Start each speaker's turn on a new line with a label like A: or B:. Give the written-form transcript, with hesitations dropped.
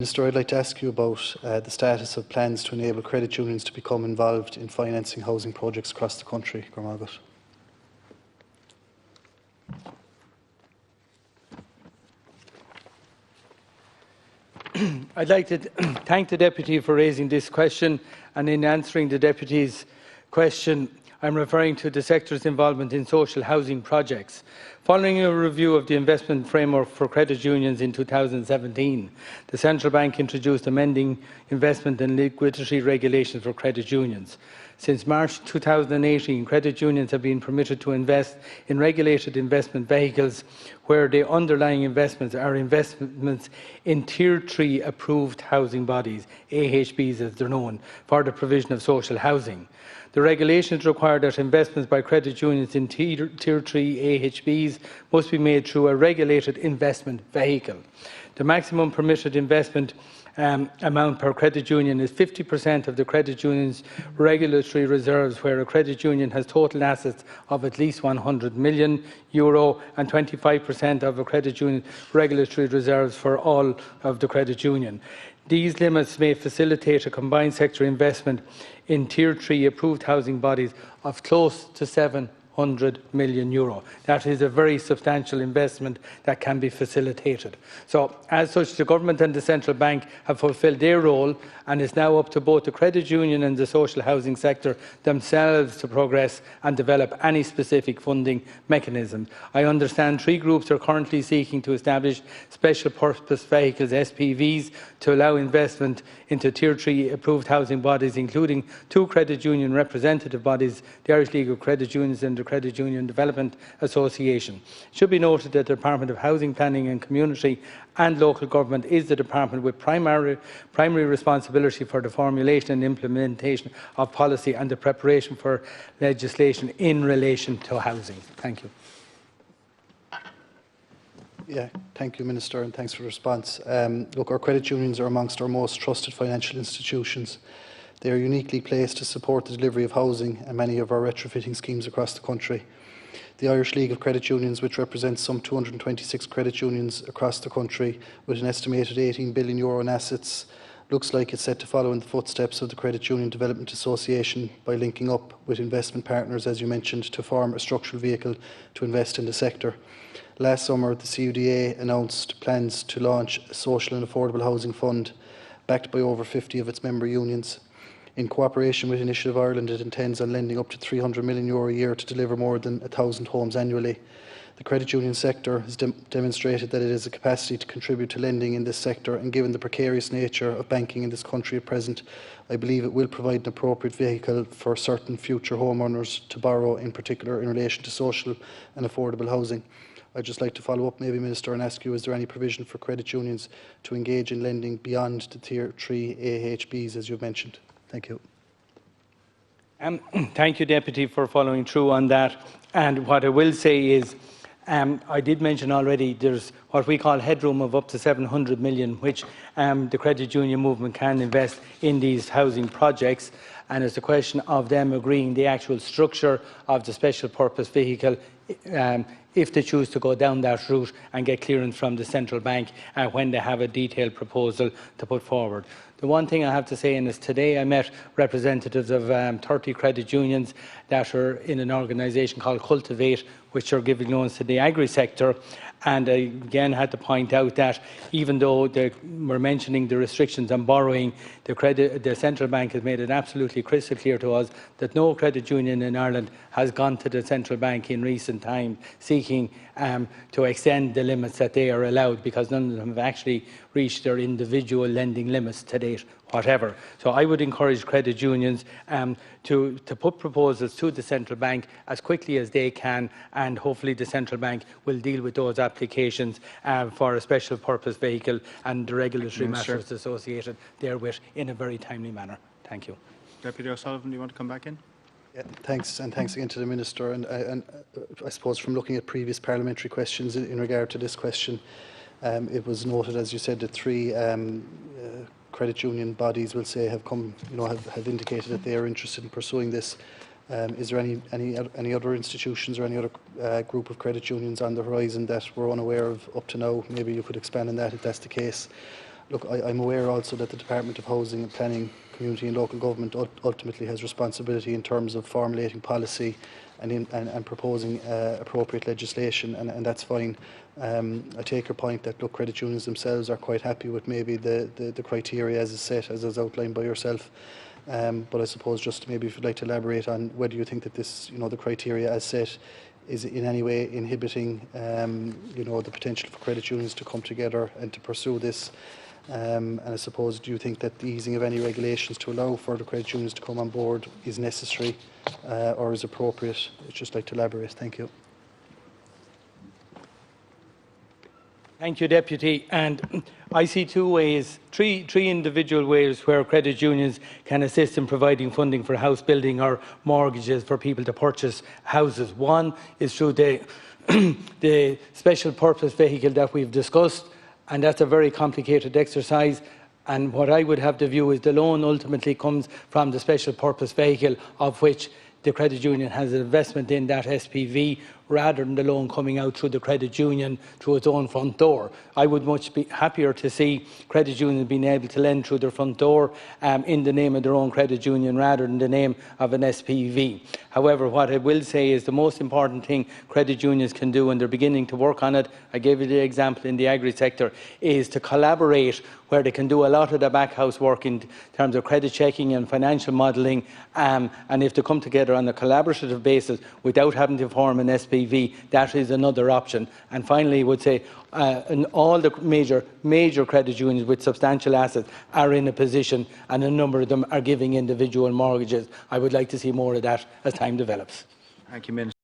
A: Minister, I'd like to ask you about the status of plans to enable credit unions to become involved in financing housing projects across the country.
B: I'd like to thank the Deputy for raising this question, and in answering the Deputy's question, I'm referring to the sector's involvement in social housing projects. Following a review of the investment framework for credit unions in 2017, the Central Bank introduced amending investment and liquidity regulations for credit unions. Since March 2018, credit unions have been permitted to invest in regulated investment vehicles where the underlying investments are investments in Tier 3 approved housing bodies, AHBs as they're known, for the provision of social housing. The regulations require that investments by credit unions in Tier 3 AHBs must be made through a regulated investment vehicle. The maximum permitted investment amount per credit union is 50% of the credit union's regulatory reserves, where a credit union has total assets of at least €100 million, and 25% of a credit union's regulatory reserves for all of the credit union. These limits may facilitate a combined sector investment in Tier 3 approved housing bodies of close to €700 million. That is a very substantial investment that can be facilitated. So, as such, the Government and the Central Bank have fulfilled their role, and it's now up to both the credit union and the social housing sector themselves to progress and develop any specific funding mechanism. I understand 3 groups are currently seeking to establish special purpose vehicles, SPVs, to allow investment into Tier 3 approved housing bodies, including 2 credit union representative bodies, the Irish League of Credit Unions and the Credit Union Development Association. It should be noted that the Department of Housing, Planning and Community and Local Government is the department with primary responsibility for the formulation and implementation of policy and the preparation for legislation in relation to housing. Thank you.
A: Thank you, Minister, and thanks for the response. Look, our credit unions are amongst our most trusted financial institutions. They are uniquely placed to support the delivery of housing and many of our retrofitting schemes across the country. The Irish League of Credit Unions, which represents some 226 credit unions across the country with an estimated €18 billion in assets, looks like it's set to follow in the footsteps of the Credit Union Development Association by linking up with investment partners, as you mentioned, to form a structural vehicle to invest in the sector. Last summer, the CUDA announced plans to launch a social and affordable housing fund backed by over 50 of its member unions. In cooperation with Initiative Ireland, it intends on lending up to €300 million a year to deliver more than 1,000 homes annually. The credit union sector has demonstrated that it has a capacity to contribute to lending in this sector, and given the precarious nature of banking in this country at present, I believe it will provide an appropriate vehicle for certain future homeowners to borrow, in particular in relation to social and affordable housing. I'd just like to follow up, maybe, Minister, and ask you, is there any provision for credit unions to engage in lending beyond the Tier 3 AHBs, as you've mentioned? Thank you.
B: Thank you, Deputy, for following through on that. And what I will say is, I did mention already there's what we call headroom of up to 700 million, which the credit union movement can invest in these housing projects. And it's a question of them agreeing the actual structure of the special purpose vehicle if they choose to go down that route and get clearance from the Central Bank when they have a detailed proposal to put forward. The one thing I have to say is today I met representatives of 30 credit unions that are in an organisation called Cultivate, which are giving loans to the agri-sector. And I again had to point out that even though we're mentioning the restrictions on borrowing, the Central Bank has made it absolutely crystal clear to us that no credit union in Ireland has gone to the Central Bank in recent time seeking to extend the limits that they are allowed, because none of them have actually reached their individual lending limits to date, whatever. So I would encourage credit unions to put proposals to the Central Bank as quickly as they can, and hopefully the Central Bank will deal with those applications for a special purpose vehicle and the regulatory matters associated therewith in a very timely manner. Thank you.
C: Deputy O'Sullivan, do you want to come back in?
A: Thanks, and thanks again to the Minister. And I suppose from looking at previous parliamentary questions in regard to this question, it was noted, as you said, that 3 credit union bodies will say have indicated that they are interested in pursuing this. Is there any other institutions or any other group of credit unions on the horizon that we're unaware of up to now? Maybe you could expand on that if that's the case. Look, I'm aware also that the Department of Housing and Planning, Community and Local Government ultimately has responsibility in terms of formulating policy and proposing appropriate legislation, and that's fine. I take your point that, look, credit unions themselves are quite happy with maybe the criteria as is set, as is outlined by yourself. But I suppose just maybe if you'd like to elaborate on whether you think that this, the criteria as set is in any way inhibiting, the potential for credit unions to come together and to pursue this. And I suppose, do you think that the easing of any regulations to allow further credit unions to come on board is necessary or is appropriate? I'd just like to elaborate. Thank you.
B: Thank you, Deputy. And I see three individual ways where credit unions can assist in providing funding for house building or mortgages for people to purchase houses. One is through the special purpose vehicle that we've discussed, and that's a very complicated exercise. And what I would have to view is the loan ultimately comes from the special purpose vehicle, of which the credit union has an investment in that SPV, rather than the loan coming out through the credit union through its own front door. I would much be happier to see credit unions being able to lend through their front door in the name of their own credit union rather than the name of an SPV. However, what I will say is the most important thing credit unions can do, and they're beginning to work on it, I gave you the example in the agri sector, is to collaborate where they can do a lot of the back house work in terms of credit checking and financial modelling, and if they come together on a collaborative basis without having to form an SPV, that is another option. And finally, I would say all the major credit unions with substantial assets are in a position, and a number of them are giving individual mortgages. I would like to see more of that as time develops.
C: Thank you, Minister.